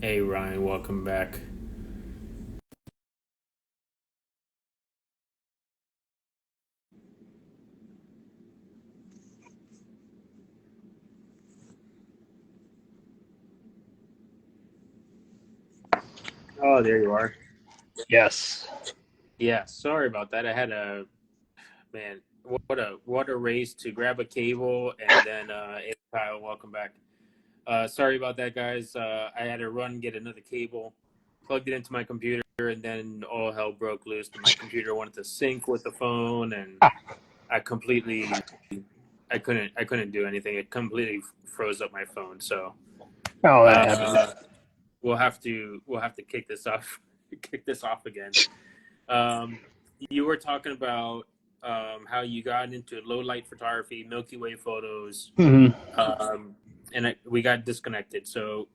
Hey Ryan, welcome back. Oh, there you are. Yes. Yeah, sorry about that. I had a man. What a race to grab a cable and then hey Kyle, welcome back. Sorry about that, guys. I had to run get another cable, plugged it into my computer, and then all hell broke loose. And my computer wanted to sync with the phone, and I completely I couldn't do anything. It completely froze up my phone. So Oh, that happens. uh, we'll have to kick this off again. Um, you were talking about how you got into low light photography, Milky Way photos, hmm and we got disconnected. So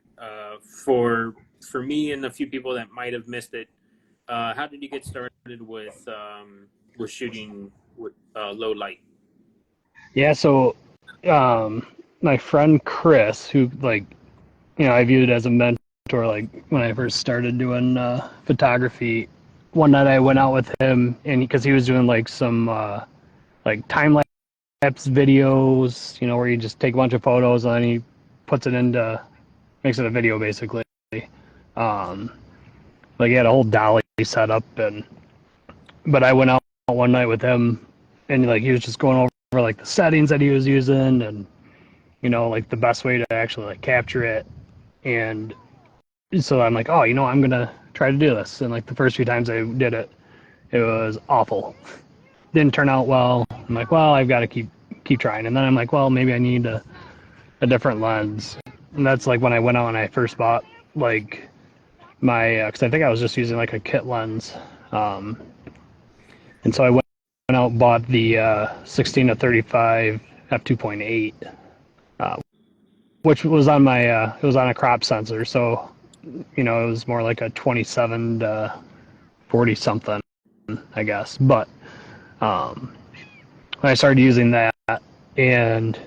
for me and a few people that might have missed it, how did you get started with shooting with low light? Yeah, so um, my friend Chris, who I viewed as a mentor, like when I first started doing photography. One night I went out with him, and because he was doing like some like time lapse videos, where you just take a bunch of photos and then he puts it into makes it a video basically. Um, like he had a whole dolly set up, and but I went out one night with him, and like he was just going over like the settings that he was using, and like the best way to actually like capture it. And so I'm like, oh, I'm gonna try to do this. And like the first few times I did it, it was awful. Didn't turn out well. I'm like, well, I've got to keep trying. And then I'm like, well, maybe I need a different lens. And that's like when I went out and I first bought like my, because I think I was just using like a kit lens. Um, and so I went out and bought the 16 to 35 f2.8, uh, which was on my it was on a crop sensor, so it was more like a 27 to 40 something, I guess. But um, when I started using that, and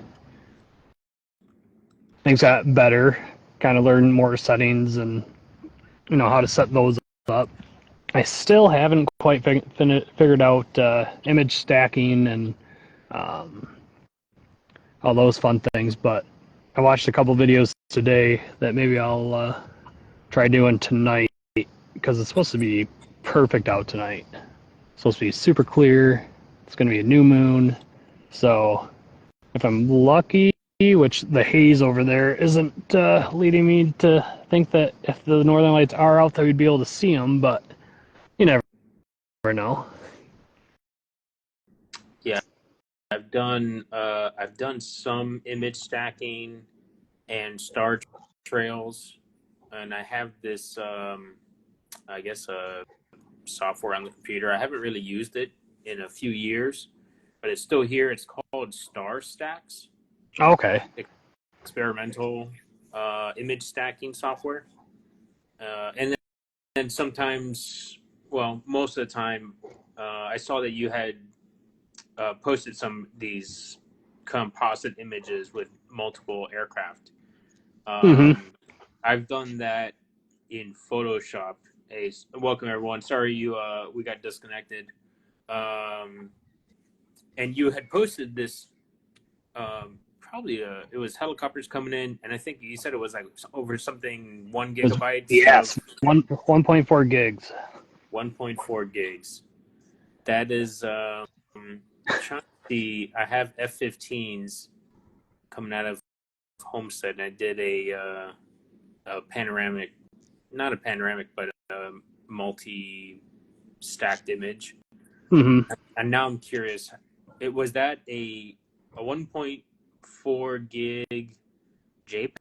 things got better, kind of learned more settings and how to set those up. I still haven't quite figured out image stacking and um, all those fun things, but I watched a couple videos today that maybe I'll try doing tonight because it's supposed to be perfect out tonight. It's supposed to be super clear. It's going to be a new moon. So if I'm lucky, which the haze over there isn't leading me to think that if the northern lights are out, that we'd be able to see them, but you never know. Yeah, I've done some image stacking and star trails, and I have this I guess software on the computer. I haven't really used it in a few years, but it's still here. It's called Star Stacks, Okay. experimental image stacking software. And then sometimes, well, most of the time, I saw that you had posted some these composite images with multiple aircraft. Mm-hmm. Um, I've done that in Photoshop. Hey, welcome everyone. Sorry we got disconnected. Um, and you had posted this probably it was helicopters coming in, and I think you said it was like over something 1 gigabytes of Yes, 1.4 gigs. 1.4 gigs. That is I'm trying to see. I have F-15s coming out of Homestead, and I did a panoramic, not a panoramic, but a multi-stacked image. Mm-hmm. And now I'm curious, it was that a 1.4 gig JPEG,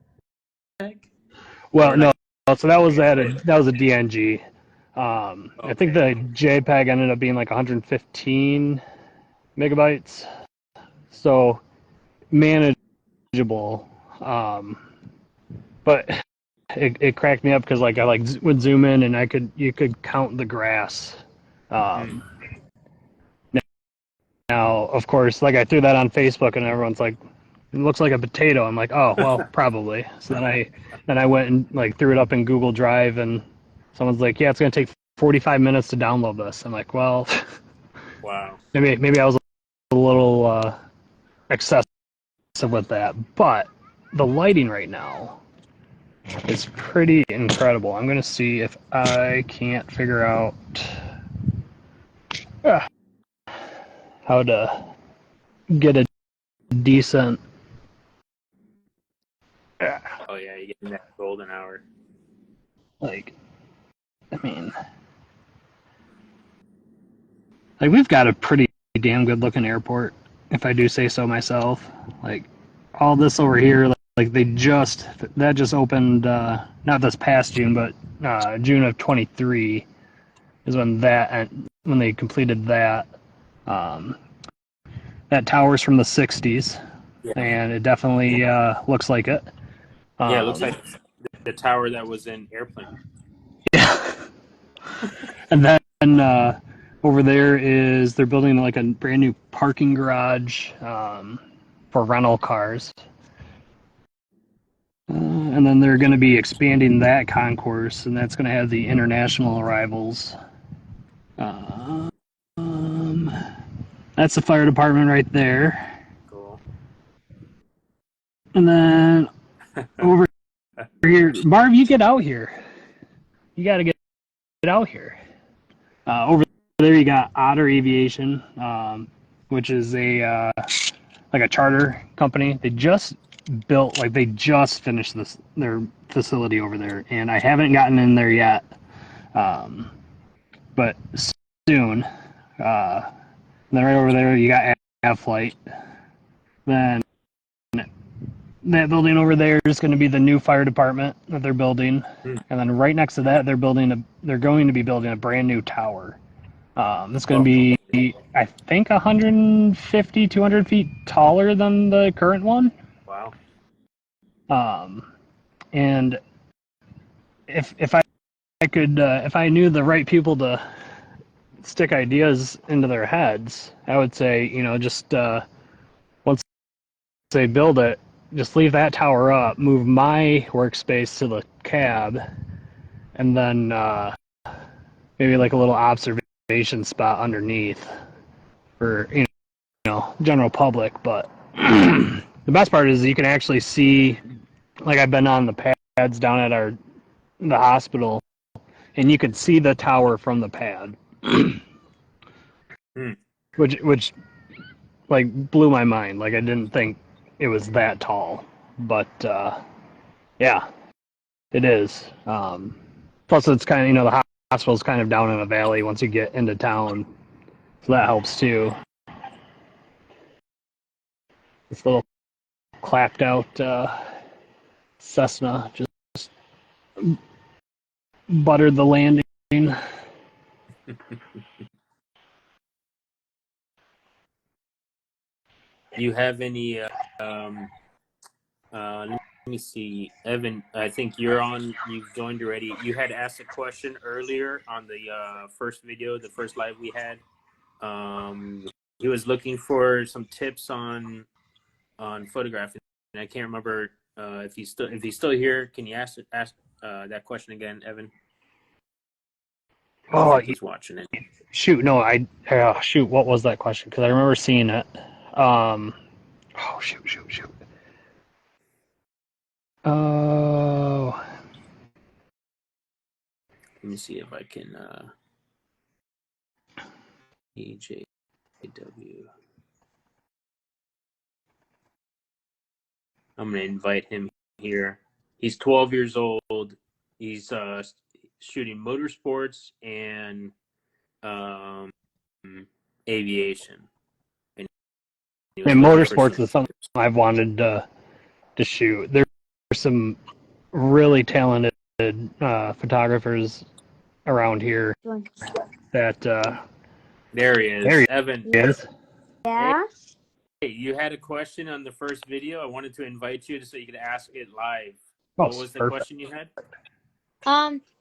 Well, or like no. So that was a DNG. I think okay, the JPEG ended up being like 115 megabytes, so manageable. Um, but it cracked me up because like I like would zoom in and you could count the grass. mm, Um, Now, of course, like I threw that on Facebook and everyone's like, It looks like a potato. I'm like, oh well, probably. So then I went and like threw it up in Google Drive, and someone's like, yeah, it's gonna take 45 minutes to download this. I'm like, well, Wow. maybe I was a little excessive with that, but the lighting right now is pretty incredible. I'm gonna see if I can't figure out uh, how to get a decent. Oh yeah, you're getting that golden hour. Like, I mean, like we've got a pretty damn good looking airport, if I do say so myself. Like all this over here, like that just opened not this past June, but June of 23 is when they completed that. Um, that tower's from the 60s, Yeah. and it definitely looks like it. Yeah, it looks Um, like the tower that was in Airplane. yeah. And then over there they're building like a brand new parking garage for rental cars. And then they're going to be expanding that concourse, and that's going to have the international arrivals. Um, that's the fire department right there. Cool. And then over here, Marv, you get out here. You got to get out here. Over there, you got Otter Aviation, which is a like a charter company. They just finished their facility over there, and I haven't gotten in there yet, but soon. Then right over there, you got Avflight. Then that building over there is going to be the new fire department that they're building, Hmm. and then right next to that, they're going to be building a brand new tower. It's going to Oh, be, I think, 150, 200 feet taller than the current one. wow. And if I knew the right people to stick ideas into their heads, I would say, just once they build it, just leave that tower up, move my workspace to the cab, and then maybe like a little observation spot underneath for general public. But the best part is you can actually see, like I've been on the pads down at the hospital, and you could see the tower from the pad, Hmm. which like blew my mind. Like I didn't think it was that tall, but yeah, it is. Plus, it's kind of the hospital's kind of down in a valley once you get into town, so that helps too. This little clapped out Cessna just buttered the landing. You have any let me see, Evan. I think you've joined already. You had asked a question earlier on the first video, the first live we had. He was looking for some tips on photographing, and I can't remember if he's still here. Can you ask that question again, Evan? I don't Oh think he's watching it. shoot, no, shoot. What was that question? Because I remember seeing it. Oh shoot. Oh, Let me see if I can EJW. I'm gonna invite him here. He's 12 years old. He's shooting motorsports and um, aviation. And he was and looking for some motorsports is something tips. I've wanted to shoot. There's some really talented photographers around here that There he there is, he Evan. is. Hey, Yeah. you had a question on the first video. I wanted to invite you so you could ask it live. Oh, What was the perfect. question you had?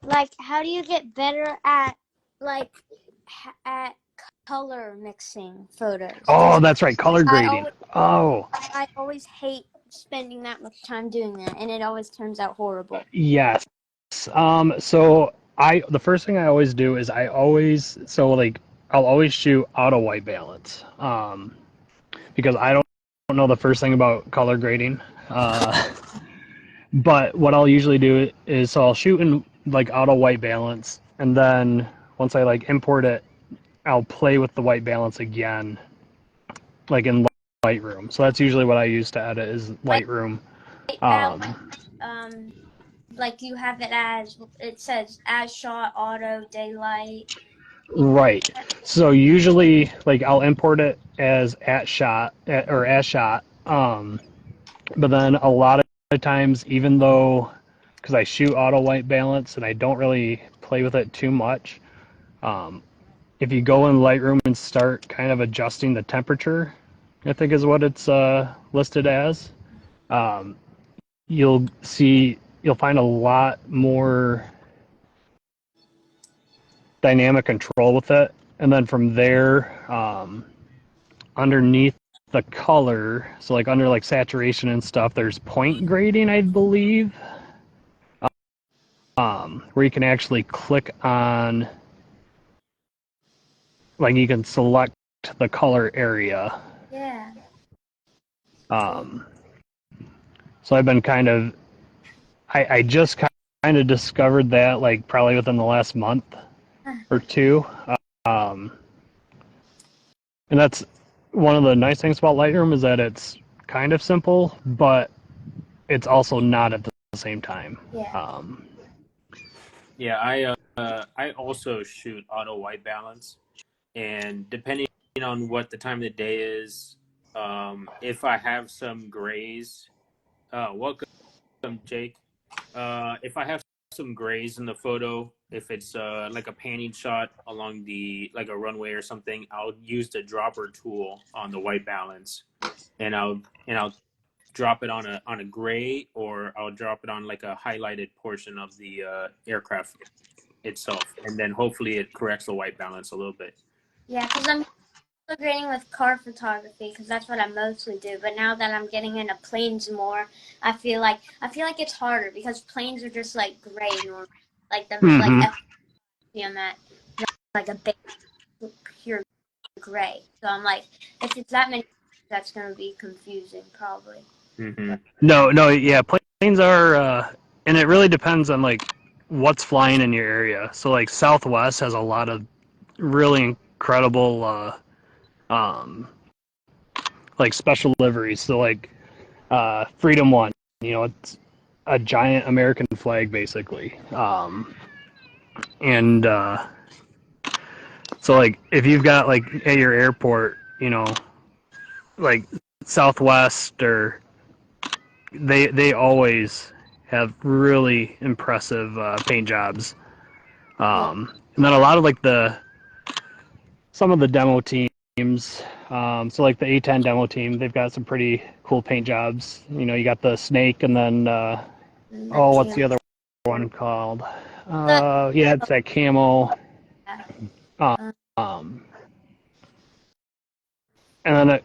Like, how do you get better at like at color mixing photos. Oh, that's right, color grading. I always hate spending that much time doing that, and it always turns out horrible. Yes. So the first thing I always do is I'll always shoot auto white balance. Because I don't know the first thing about color grading. But what I'll usually do is I'll shoot in like auto white balance, and then once I like import it, I'll play with the white balance again, like in Lightroom. So that's usually what I use to edit is Lightroom. Like you have it says as shot, auto, daylight. Right. So usually, like I'll import it as at shot or as shot. But then a lot of times, even though because I shoot auto white balance and I don't really play with it too much, if you go in Lightroom and start kind of adjusting the temperature, I think is what it's listed as, you'll find a lot more dynamic control with it. And then from there, underneath the color, so like under like saturation and stuff, there's point grading, I believe, where you can actually click on, like you can select the color area. Yeah. So I've been I just kind of discovered that like probably within the last month or two. And that's one of the nice things about Lightroom is that it's kind of simple, but it's also not at the same time. Yeah. Yeah, I also shoot auto white balance, and depending on what the time of the day is, if I have some grays, welcome Jake. If I have some grays in the photo, if it's like a panning shot along like a runway or something, I'll use the dropper tool on the white balance, and I'll drop it on a gray, or I'll drop it on like a highlighted portion of the aircraft itself, and then hopefully it corrects the white balance a little bit. Yeah, because I'm grading with car photography because that's what I mostly do. But now that I'm getting into planes more, I feel like it's harder because planes are just like gray normally, like the Mm-hmm. like on that like a big pure gray. So I'm like, if it's that many, that's gonna be confusing probably. Mm-hmm. No, yeah, planes are, and it really depends on like what's flying in your area. So like Southwest has a lot of really incredible, like special liveries. So like Freedom One, it's a giant American flag basically, and so like if you've got like at your airport, like Southwest or they always have really impressive paint jobs. And then a lot of like some of the demo teams, so like the A10 demo team, they've got some pretty cool paint jobs. You got the snake, and then what's the other one called? Yeah, it's that camo. Um, and then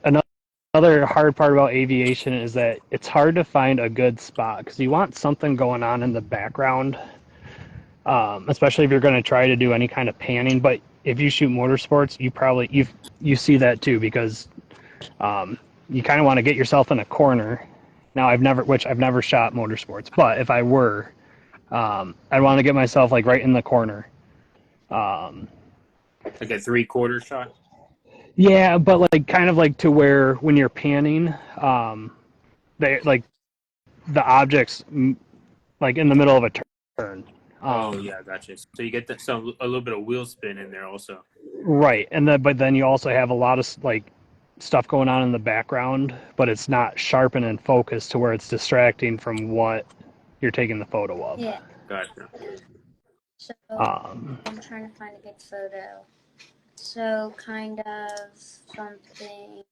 another hard part about aviation is that it's hard to find a good spot because you want something going on in the background, especially if you're going to try to do any kind of panning. But if you shoot motorsports, you see that too because you kind of want to get yourself in a corner. Now I've never shot motorsports, but if I were, I'd want to get myself like right in the corner. Like a 3/4 shot. Yeah, but like kind of like to where when you're panning, they like the objects like in the middle of a turn. Oh yeah, gotcha. So you get a little bit of wheel spin in there also. Right, but then you also have a lot of like stuff going on in the background, but it's not sharpened and focused to where it's distracting from what you're taking the photo of. Yeah. Gotcha. So I'm trying to find a good photo. So kind of something.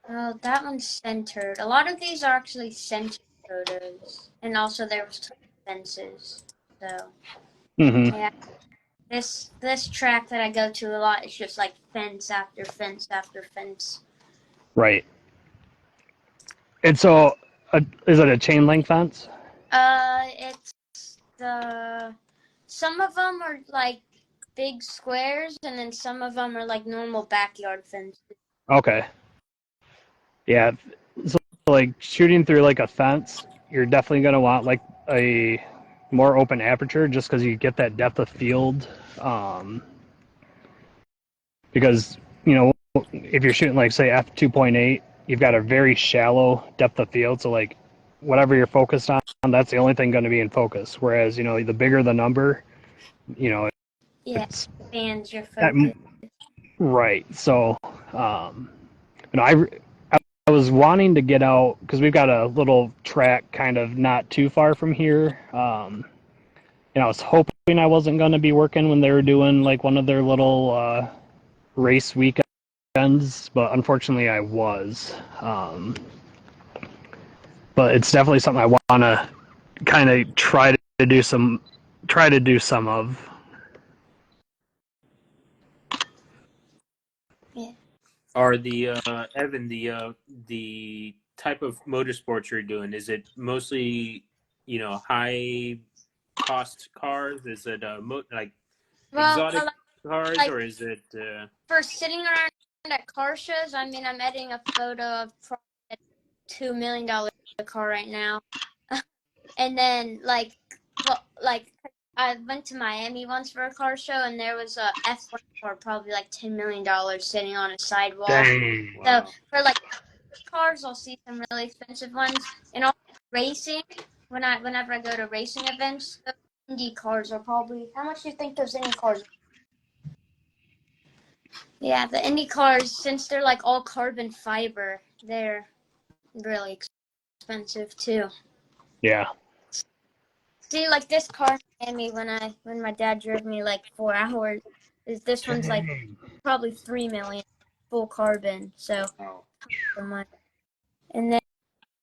Oh, that one's centered. A lot of these are actually centered photos, and also there was fences. So Mm-hmm. yeah. this track that I go to a lot is just like fence after fence after fence. Right. And so, is it a chain link fence? It's some of them are like big squares, and then some of them are like normal backyard fences. Okay. Yeah. So, like shooting through like a fence, you're definitely gonna want like a more open aperture, just because you get that depth of field. Because if you're shooting like say f2.8, you've got a very shallow depth of field. So like whatever you're focused on, that's the only thing going to be in focus. Whereas the bigger the number, you know, Yeah, it's expands your that focus. right. So, I was wanting to get out because we've got a little track kind of not too far from here. And I was hoping I wasn't going to be working when they were doing like one of their little race weekends, but unfortunately I was. But it's definitely something I want to kind of try to do some of. Yeah. Are the Evan, the type of motorsports you're doing, is it mostly high cost cars? Is it like Well, exotic cars, like or is it for sitting around at car shows, I mean, I'm editing a photo of probably a $2 million car right now. And then well, I went to Miami once for a car show, and there was a F1 car, probably like $10 million, sitting on a sidewalk. Dang. So wow? for like cars, I'll see some really expensive ones. And also racing, whenever I go to racing events, those Indy cars are probably, how much do you think those Indy cars are? Yeah, the Indy cars, since they're like all carbon fiber, they're really expensive too. Yeah. See, like this car in Miami, when my dad drove me like 4 hours, this one's like Dang. probably 3 million full carbon. So Wow. much. And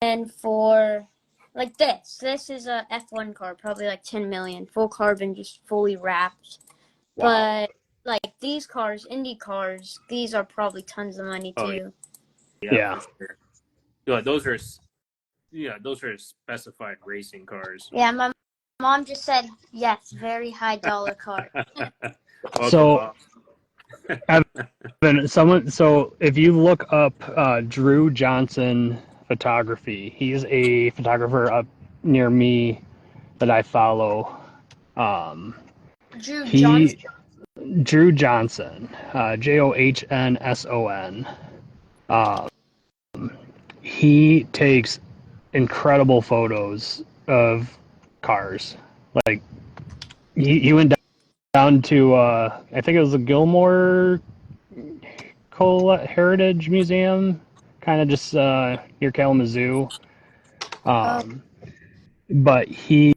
then for like this is a F1 car, probably like 10 million full carbon, just fully wrapped. Wow. But like these cars, Indy cars, these are probably tons of money Oh too. yeah, Yeah. for sure. Yeah, those are specified racing cars. Yeah, my mom just said yes, very high dollar car. Welcome, So, Mom. Evan, so if you look up Drew Johnson photography, he's a photographer up near me that I follow. Um, Drew Johnson. he Drew Johnson, Johnson. Um, he takes incredible photos of cars. Like he went down to I think it was the Gilmore Heritage Museum, kind of just near Kalamazoo. Oh, Um, but he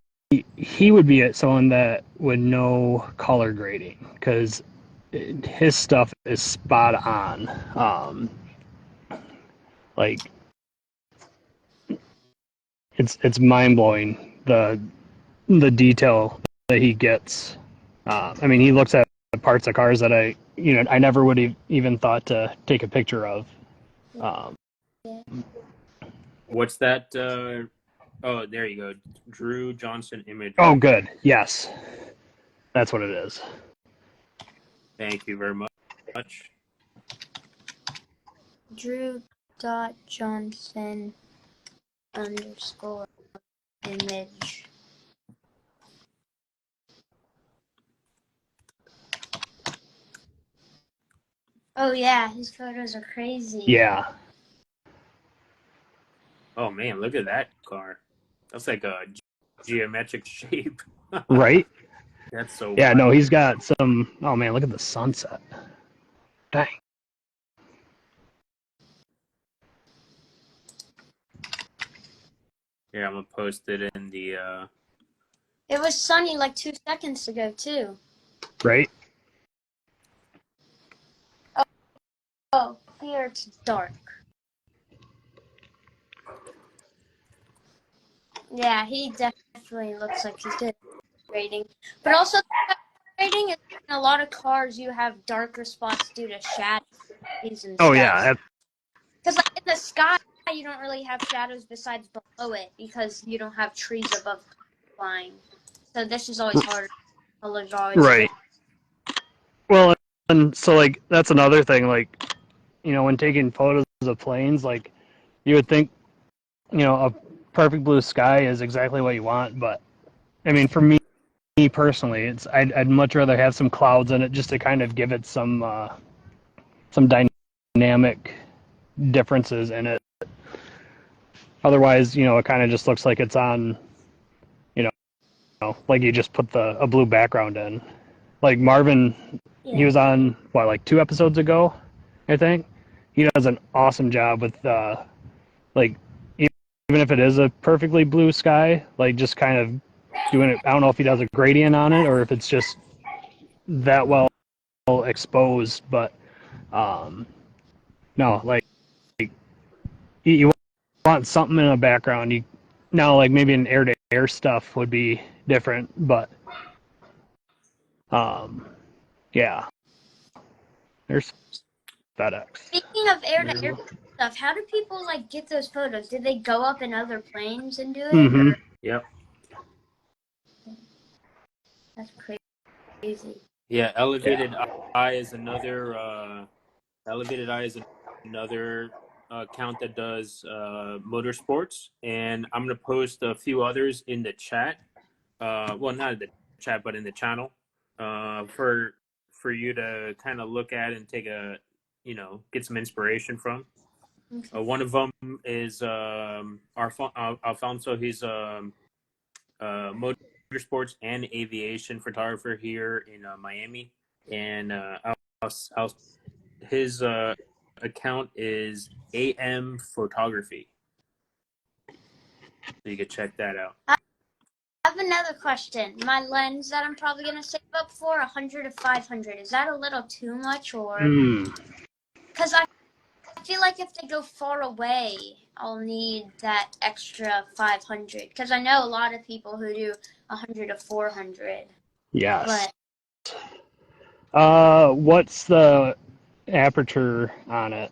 would be someone that would know color grading because his stuff is spot on. Like it's mind blowing the detail that he gets. I mean, he looks at parts of cars that I never would have even thought to take a picture of. Um, yeah. What's that? Oh, there you go. Drew Johnson oh, Imagery. good. Yes, that's what it is. Thank you very much. Drew dot Johnson underscore image. Oh yeah, his photos are crazy. Yeah. Oh man, look at that car. That's like a geometric shape. Right. That's so Yeah. No, wild. he's got some. Oh man, look at the sunset. Dang. Here, I'm gonna post it in the. It was sunny like 2 seconds ago too. Right. Oh, here it's dark. Yeah, he definitely looks like he's good at grading. But also Rating is in a lot of cars you have darker spots due to shadows and Oh stuff. yeah, Because like in the sky, you don't really have shadows besides below it because you don't have trees above flying. So this is always harder. Colors are always right. Well, and so like that's another thing. Like, you know, when taking photos of planes, like you would think, you know, a perfect blue sky is exactly what you want. But I mean, for me personally, I'd much rather have some clouds in it just to kind of give it some dynamic differences in it. Otherwise, you know, it kind of just looks like it's on, you know, like you just put a blue background in. Like Marvin, he was on what, like 2 episodes ago, I think. He does an awesome job with like even if it is a perfectly blue sky, like just kind of doing it. I don't know if he does a gradient on it or if it's just that well exposed, but no, like you want something in the background. You now like maybe an air to air stuff would be different, but yeah, there's FedEx. Speaking of air-to-air stuff, how do people like get those photos? Did they go up in other planes and do it? Mm-hmm. Or? Yep. That's crazy. Yeah, elevated eye is another account that does motorsports, and I'm gonna post a few others in the chat. Well, not in the chat, but in the channel, for you to kind of look at and take get some inspiration from. Okay. One of them is Alfonso. He's motorsports and aviation photographer here in Miami, and his account is AM Photography, so you can check that out. I have another question. My lens that I'm probably gonna save up for 100 to 500. Is that a little too much, or? Because I feel like if they go far away, I'll need that extra 500. Because I know a lot of people who do 100 to 400. Yes. But What's the aperture on it?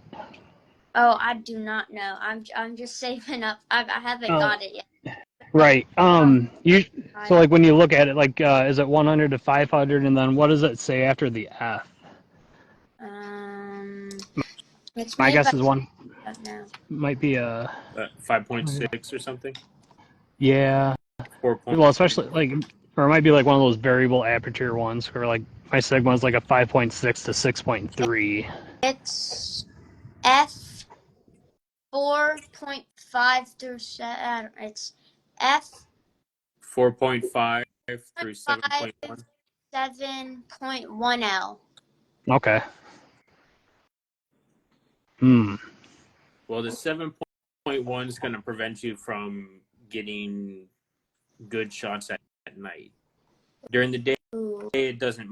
oh, I do not know. I'm just saving up. I haven't got it yet. Right. So like when you look at it, like is it 100 to 500, and then what does it say after the F? It's My made guess by is one. now. Might be a 5.6 or something. yeah. 4. Well, especially like, or it might be like one of those variable aperture ones where like my Sigma is like a 5.6 to 6.3. It's f 4.5 through 7. It's f 4.5 through 5 7.1. 7.1L. Okay. Well, the 7.1 is going to prevent you from getting good shots at night. During the day, it doesn't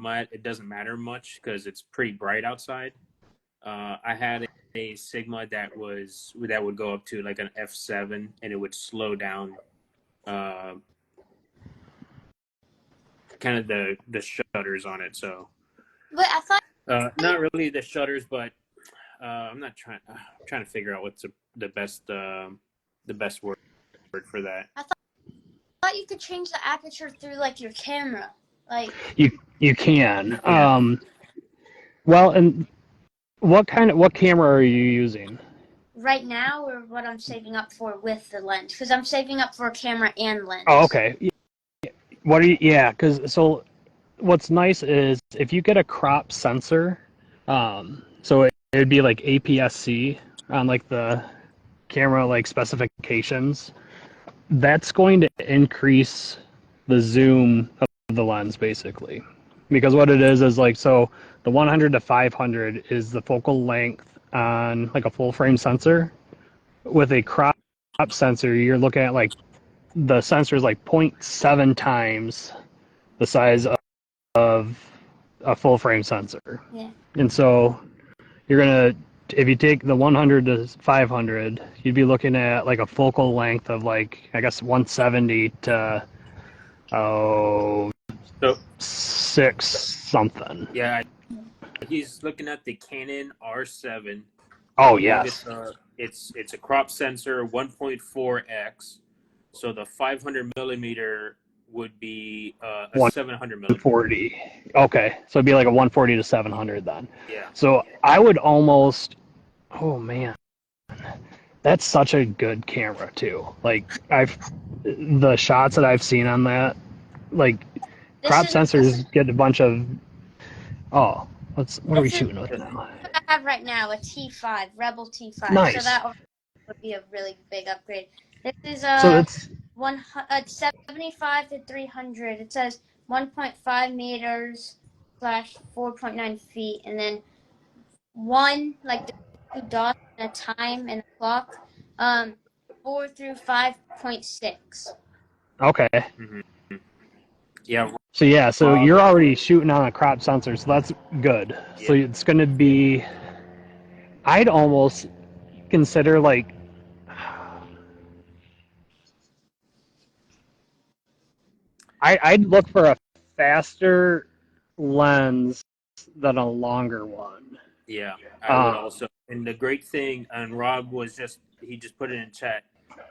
matter much because it's pretty bright outside. I had a Sigma that would go up to like an f7, and it would slow down kind of the shutters on it. So, But I thought not really the shutters, but I'm trying to figure out what's the best word for that. I thought you could change the aperture through like your camera. Like You can. Yeah. Well, and what camera are you using? right now, or what I'm saving up for with the lens, because I'm saving up for a camera and lens. Oh, okay. Yeah, because so what's nice is if you get a crop sensor, so it'd be like APS-C on like the camera like specifications. That's going to increase the zoom of the lens basically, because what it is like, so the 100 to 500 is the focal length on like a full frame sensor. With a crop sensor, you're looking at like the sensor is like 0.7 times the size of a full frame sensor. Yeah. And so you're gonna, if you take the 100 to 500, you'd be looking at like a focal length of like, I guess 170 to So 6 something. Yeah, he's looking at the Canon R7. I Oh believe yes, it's a crop sensor 1.4x. So the 500 millimeter would be a 700 millimeter. 140. Okay, so it'd be like a 140 to 700 then. Yeah. So I would almost. Oh man, that's such a good camera too. Like the shots that I've seen on that, like This crop is sensors get a bunch of. Oh, what are we this is shooting with now? what I have right now, a T5, Rebel T5. So Nice. that would be a really big upgrade. This is So it's 75 to 300. It says 1.5 meters slash 4.9 feet, and then one like the two dots and a time and a clock. 4 through 5.6. okay. Mm-hmm. Yeah. So yeah, so Rob. you're already shooting on a crop sensor, so that's good. Yeah. So it's going to be. I'd almost consider like I'd look for a faster lens than a longer one. Yeah, I would Um, also. And the great thing, and Rob he just put it in chat.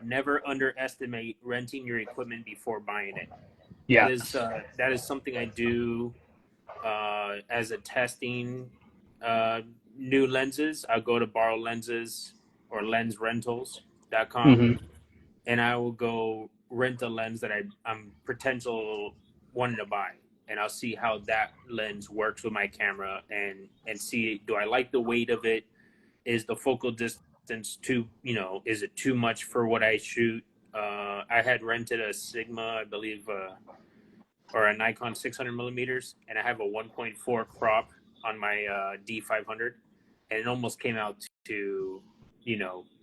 Never underestimate renting your equipment before buying it. yeah. That is something I do as a testing new lenses. I'll go to borrow lenses or lensrentals.com, Mm-hmm. and I will go rent a lens that I'm potential wanting to buy, and I'll see how that lens works with my camera, and see, do I like the weight of it? Is the focal distance too, is it too much for what I shoot? I had rented a Sigma, I believe, or a Nikon 600 millimeters, and I have a 1.4 crop on my D500, and it almost came out to,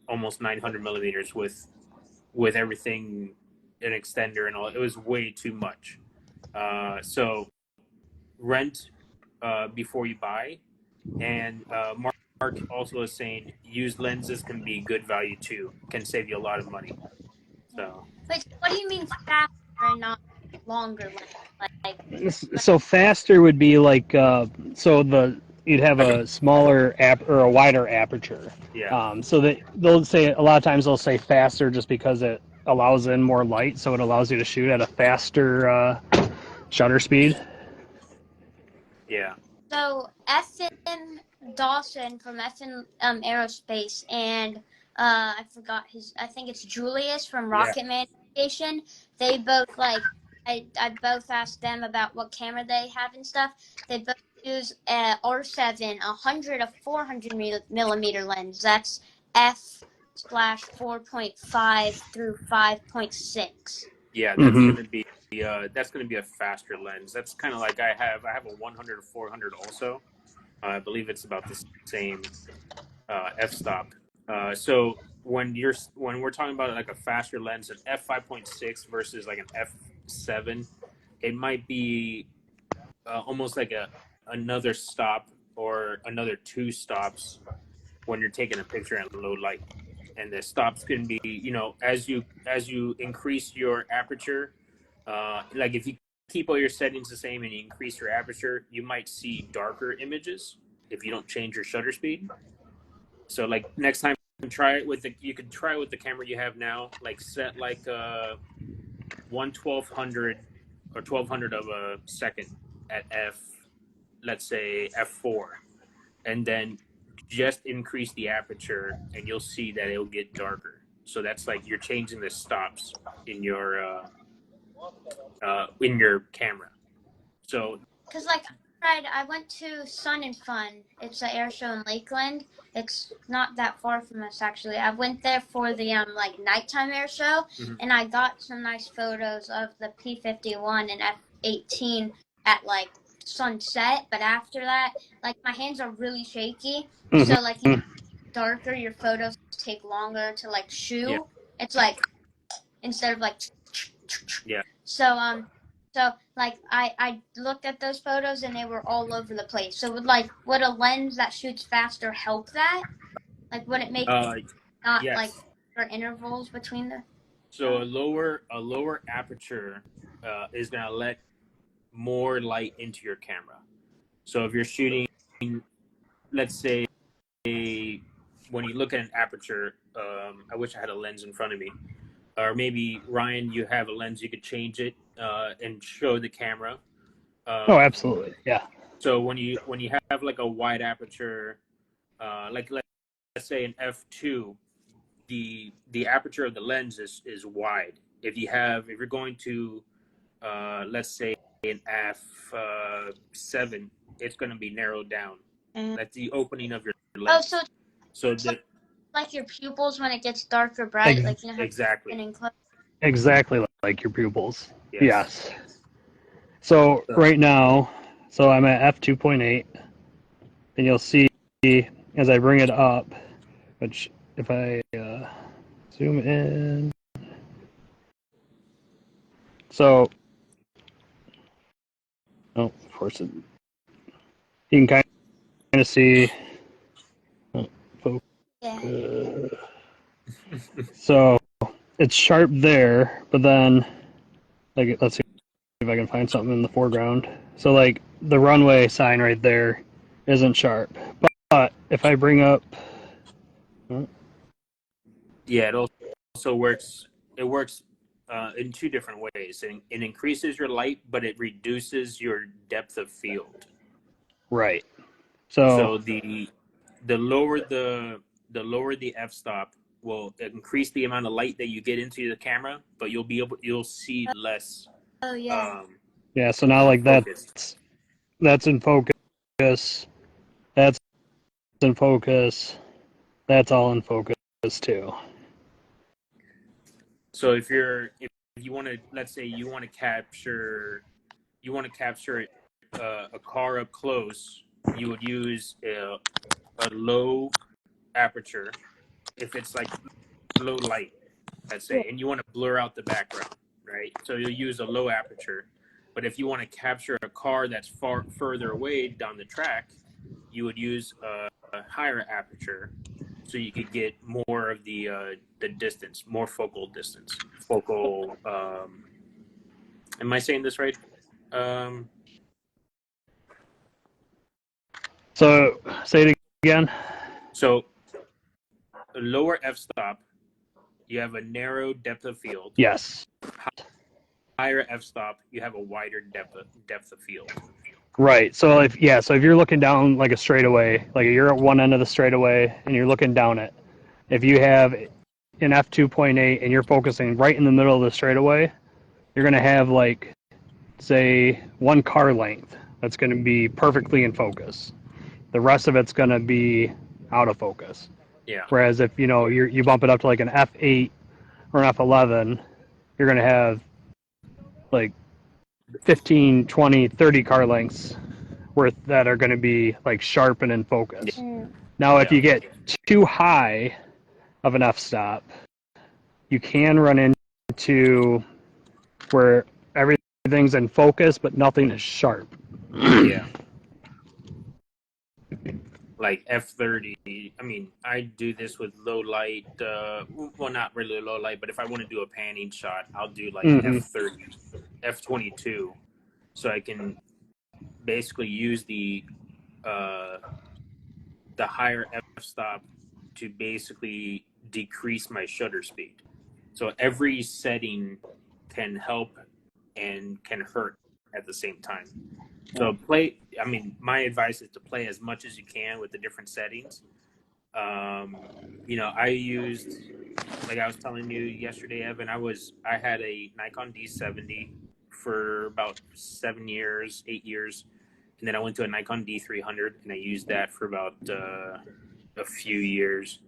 almost 900 millimeters with everything, an extender and all. It was way too much. So rent before you buy. And Mark also is saying used lenses can be good value too. Can save you a lot of money. So Wait, what do you mean faster and not longer like So faster would be like so the you'd have like a a smaller app or a wider aperture. yeah So that they'll say a lot of times they'll say faster just because it allows in more light, so it allows you to shoot at a faster shutter speed. yeah So FM Dawson from FM Aerospace and I forgot his. I think it's Julius from yeah Rocket Man Aviation. They both like. I both asked them about what camera they have and stuff. They both use R7, 100 of 400 millimeter lens. That's f slash 4.5 through 5.6. yeah. Mm-hmm. That's gonna be a faster lens. That's kind of like I have a 100 or 400 also. I believe it's about the same f-stop. So when we're talking about like a faster lens, an f5.6 versus like an f7, it might be almost like another stop or another two stops when you're taking a picture at low light. And the stops can be, as you increase your aperture, like if you keep all your settings the same and you increase your aperture, you might see darker images if you don't change your shutter speed. So like next time, you could try it with the camera you have now, like set like 1/1200 or 1200 of a second at let's say f4, and then just increase the aperture, and you'll see that it'll get darker. So that's like you're changing the stops in your camera. So Cause like I went to Sun and Fun. It's an air show in Lakeland. It's not that far from us actually. I went there for the like nighttime air show, mhm. and I got some nice photos of the P-51 and F-18 at like sunset. But after that, like my hands are really shaky, so like you Mm-hmm. darker, your photos take longer to like Yeah, shoot. It's like instead of like yeah. so so like I looked at those photos and they were all over the place. So would a lens that shoots faster help that? Like would it make uh not like yes. for intervals between the So a lower aperture is gonna let more light into your camera. So if you're shooting, let's say, when you look at an aperture, I wish I had a lens in front of me, or maybe Ryan, you have a lens, you could change it and show the camera. Oh, Um, absolutely. Yeah. so when you have like a wide aperture, like let's say an f2, the aperture of the lens is wide. If you're going to let's say an f7, it's going to be narrowed down. That's the opening of your Oh, so lens. So that like your pupils when it gets dark or bright, Ex- like you know how exactly, and close. exactly like your pupils. yes. Yes. So So, right now, so I'm at f2.8, and you'll see as I bring it up, which if I zoom in, so oh, of course it, you can kind of see. Oh, Yeah. focus. So it's sharp there, but then like let's see if I can find something in the foreground. So like the runway sign right there isn't sharp, but if I bring up, yeah, it also works. It works in two different ways. It increases your light, but it reduces your depth of field. right. So So the lower the lower the f-stop will increase the amount of light that you get into the camera, but you'll see less Oh yeah. um, yeah, so now like focused. that's in focus, that's in focus, that's all in focus too. So if you want to, let's say you want to capture a car up close, you would use a low aperture if it's like low light, let's say, and you want to blur out the background, right? So you'll use a low aperture. But if you want to capture a car that's further away down the track, you would use a higher aperture, so you could get more of the distance, more focal distance. Focal. Am I saying this right? Um, So say it again. so a lower f-stop, you have a narrow depth of field. Yes. Higher f-stop, you have a wider depth of field. Right. So if you're looking down like a straightaway, like you're at one end of the straightaway and you're looking down it, if you have an f2.8 and you're focusing right in the middle of the straightaway, you're going to have like say one car length that's going to be perfectly in focus. The rest of it's going to be out of focus. Yeah. Whereas if you bump it up to like an f8 or an f11, you're going to have like 15, 20, 30 car lengths worth that are going to be like sharp and in focus. Mm. Now, if Yeah. you get too high of an f-stop, you can run into where everything's in focus but nothing is sharp. Yeah. Like F30. I mean, I do this with low light. Well, not really low light, but if I want to do a panning shot, I'll do like Mm-hmm. F30, F22, so I can basically use uh, the higher f-stop to basically decrease my shutter speed. So every setting can help and can hurt at the same time. So I mean, my advice is to play as much as you can with the different settings. I used, like I was telling you yesterday, Evan, I had a Nikon D70 for about 7 years, 8 years. And then I went to a Nikon D300 and I used that for about a few years.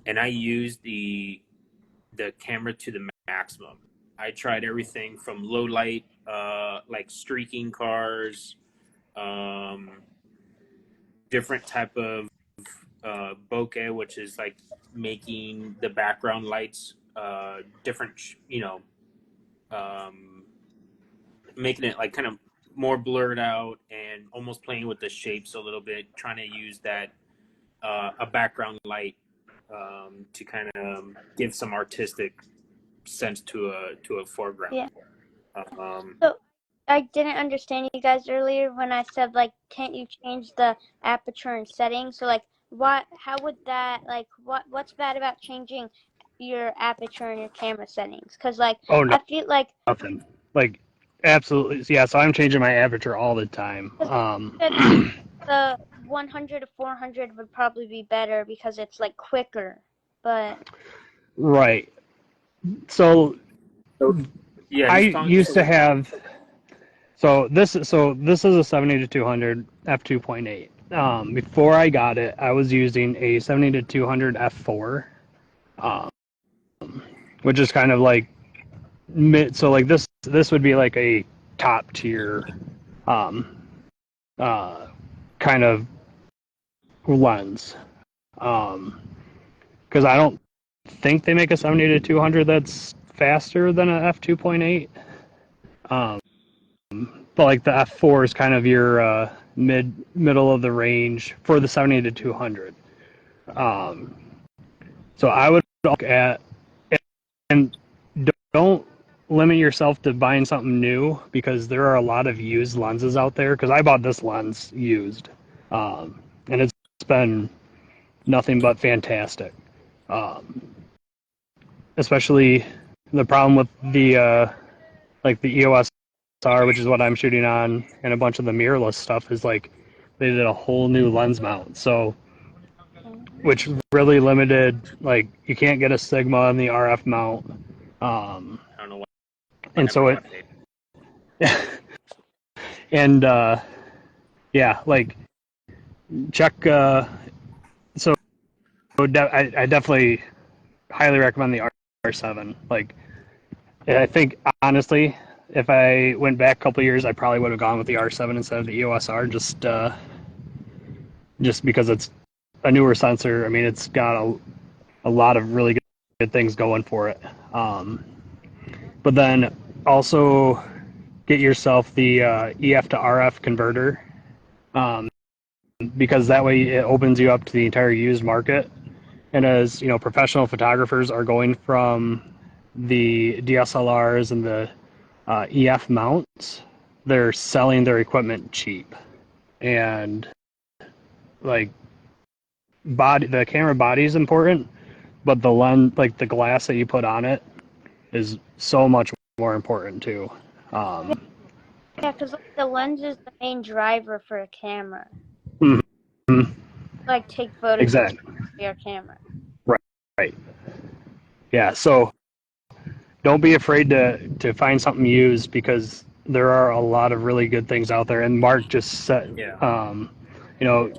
And I used the camera to the maximum. I tried everything from low light, like streaking cars, um, different type of bokeh, which is like making the background lights different, um, making it like kind of more blurred out and almost playing with the shapes a little bit, trying to use that a background light to kind of give some artistic sense to a foreground. Yeah. Um, So I didn't understand you guys earlier when I said, like, can't you change the aperture and settings? So, like, how would that, like, what's bad about changing your aperture and your camera settings? Because, like, Oh, no, I feel like, nothing. Like, absolutely. Yeah, so I'm changing my aperture all the time. because the 100 to 400 would probably be better because it's, like, quicker. But, Right. So Yeah, I he's talking. used to have. So this is a 70 to 200 f2.8. Before I got it, I was using a 70 to 200 f4, um, which is kind of like mid. So like this would be like a top tier um, uh, kind of lens. Because I don't think they make a 70 to 200 that's faster than a f2.8. Um, but like the f4 is kind of your middle of the range for the 70 to 200. Um, so I would look at, and don't limit yourself to buying something new, because there are a lot of used lenses out there. Because I bought this lens used, and it's been nothing but fantastic. Um, Especially the problem with the like the EOS R, which is what I'm shooting on, and a bunch of the mirrorless stuff, is like they did a whole new lens mount. So, which really limited, like you can't get a Sigma on the RF mount. I don't know why I And never so it, got paid. and yeah, like check. So I definitely highly recommend the R7. Like, I think honestly, if I went back a couple of years, I probably would have gone with the R7 instead of the EOS R, just because it's a newer sensor. I mean, it's got a lot of really good things going for it. But then also get yourself the EF to RF converter, um, because that way it opens you up to the entire used market. And as you know, professional photographers are going from the DSLRs and the EF mounts. They're selling their equipment cheap, and like the camera body is important, but the lens, like the glass that you put on it, is so much more important too. Um, yeah, because, like, the lens is the main driver for a camera. mhm, Like, take photos with exactly. your camera. Right. Right. Yeah. So don't be afraid to find something used, because there are a lot of really good things out there. And Mark just said, Yeah.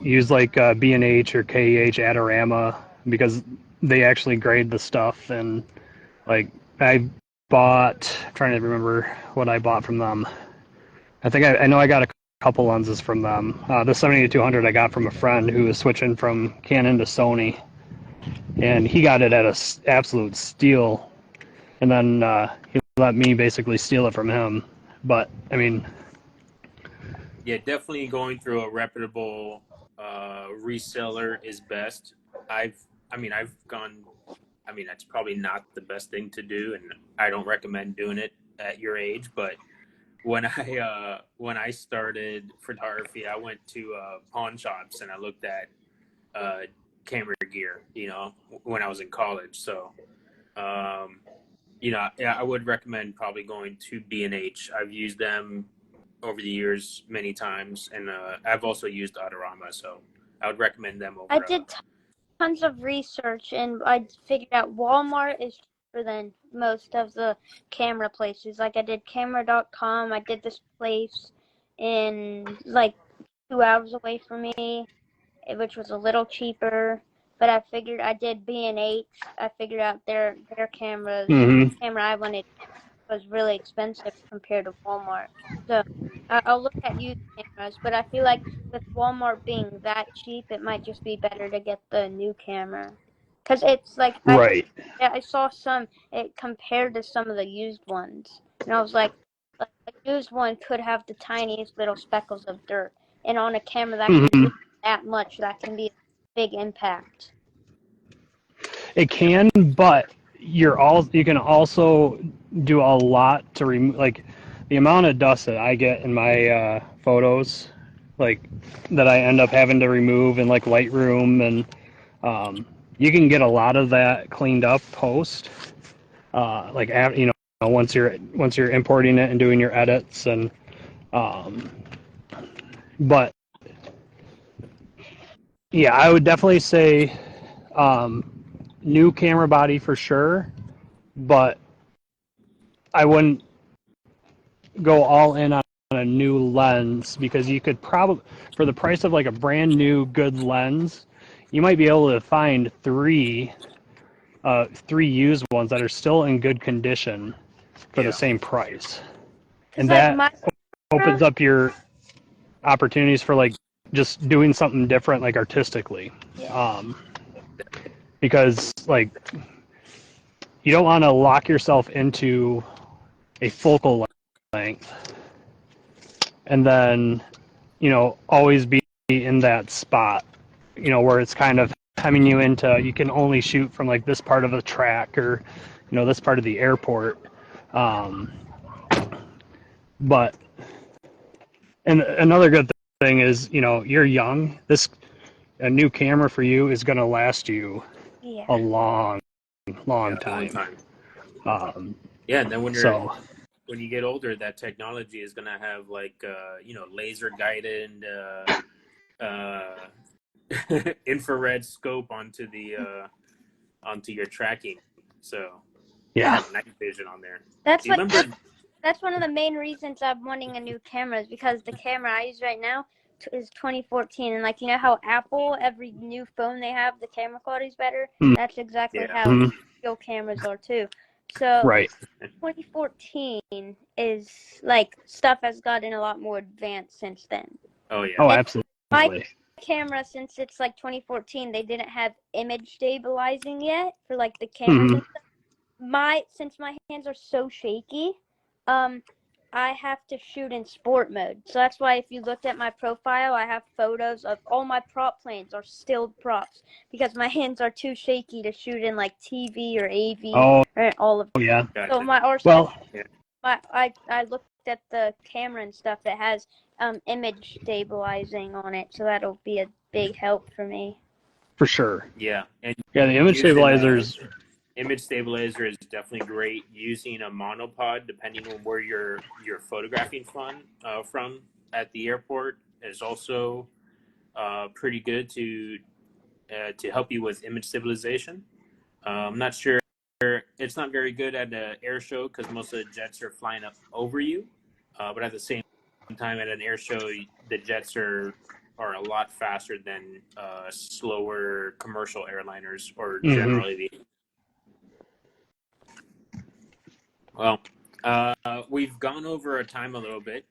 use like B&H or KEH Adorama, because they actually grade the stuff. And like I'm trying to remember what I bought from them. I think I know I got a couple lenses from them. The 70 to 200 I got from a friend who was switching from Canon to Sony, and he got it at a absolute steal. And then he let me basically steal it from him. But I mean, Yeah, definitely going through a reputable reseller is best. I've, I've gone. I mean, that's probably not the best thing to do, and I don't recommend doing it at your age. But when I started photography, I went to pawn shops and I looked at uh, camera gear. When I was in college. So, um, yeah, I would recommend probably going to B&H. I've used them over the years many times, and I've also used Autorama, so I would recommend them I over. did tons of research, and I figured out Walmart is cheaper than most of the camera places. Like, I did camera.com. I did this place in, like, 2 hours away from me, which was a little cheaper. But I figured I did B&H. I figured out their cameras. mm-hmm. Camera I wanted was really expensive compared to Walmart. So I'll look at used cameras, but I feel like with Walmart being that cheap, it might just be better to get the new camera. Because it's like, Right. I saw it compared to some of the used ones. And I was like a used one could have the tiniest little speckles of dirt. And on a camera that can Mm-hmm. zoom that much, that can be a big impact. It can, but you can also do a lot to remove. Like, the amount of dust that I get in my photos, like that I end up having to remove in like Lightroom, and you can get a lot of that cleaned up post, like once you're importing it and doing your edits, and but yeah, I would definitely say new camera body for sure, but I wouldn't go all in on a new lens, because you could probably, for the price of like a brand new good lens, you might be able to find three used ones that are still in good condition for the Yeah. same price. Because And like that my opens up your opportunities for like just doing something different, like artistically. yeah. Because like you don't want to lock yourself into a focal length and then always be in that spot, where it's kind of hemming you into, you can only shoot from like this part of the track, or this part of the airport. But and another good thing is, you're young. A new camera for you is going to last you Yeah. a long Yeah. Long time. time. Yeah, and then So when you get older, that technology is gonna have like laser guided uh, infrared scope onto your tracking. So you yeah. have night vision on there. That's Do you what remember? that's one of the main reasons I'm wanting a new camera, is because the camera I use right now is 2014, and like how Apple, every new phone they have, the camera quality is better. That's exactly Yeah. how real cameras are too. So Right. 2014 is like stuff has gotten a lot more advanced since then. Oh yeah. Oh, And absolutely. my camera, since it's like 2014, they didn't have image stabilizing yet for like the cameras and stuff. Since my hands are so shaky, I have to shoot in sport mode. So that's why if you looked at my profile, I have photos of all my prop planes are still props, because my hands are too shaky to shoot in like TV or AV Oh, or all of them. yeah. Gotcha. So my Well, I looked at the camera and stuff that has image stabilizing on it, so that'll be a big help for me. for sure. Yeah, and Yeah, the image using stabilizers. image stabilizer is definitely great. Using a monopod, depending on where you're photographing from at the airport, is also pretty good to help you with image stabilization. I'm not sure. It's not very good at an air show because most of the jets are flying up over you. But at the same time, at an air show, the jets are a lot faster than slower commercial airliners or general aviation. Well, we've gone over our time a little bit.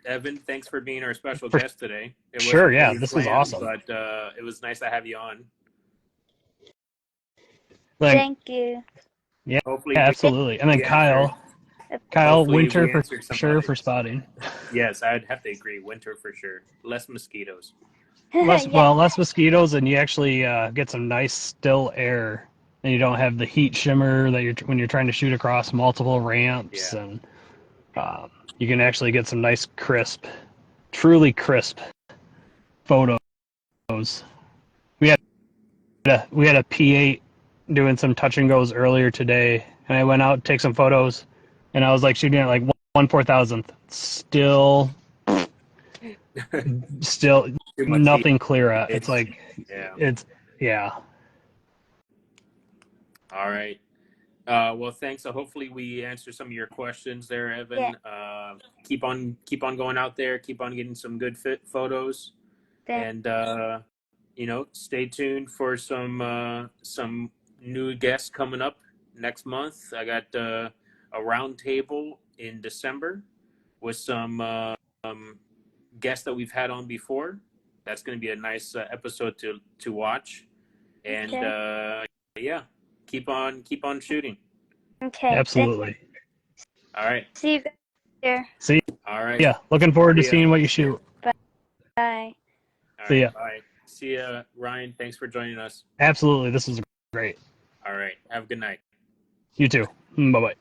Evan, thanks for being our special For guest today. It sure. wasn't Yeah, really this was planned, awesome. but it was nice to have you on. Thank you. Yeah, Hopefully, absolutely. And then we answered. Kyle Hopefully, Winter we for answered some. sure for spotting. Yes, I'd have to agree. Winter for sure. Less mosquitoes. Less Yeah. less mosquitoes, and you actually get some nice still air, and you don't have the heat shimmer that when you're trying to shoot across multiple ramps, Yeah. and you can actually get some nice truly crisp photos. We had a P8 doing some touch and goes earlier today, and I went out to take some photos, and I was like shooting at like 1/4000th, still Too much heat. nothing clear at. It's It's like yeah. yeah. All right. Well, thanks. So hopefully we answer some of your questions there, Yeah. Evan. Keep on going out there. Keep on getting some good fit photos, and stay tuned for some new guests coming up next month. I got a round table in December with some guests that we've had on before. That's going to be a nice episode to watch, and yeah, keep on shooting. Okay. Absolutely. All right. See you guys here. See, All right. yeah, looking forward to See ya. seeing what you shoot. Bye. All See right. ya. Bye. See ya, Ryan. Thanks for joining us. Absolutely, this is great. All right. Have a good night. You too. Bye bye.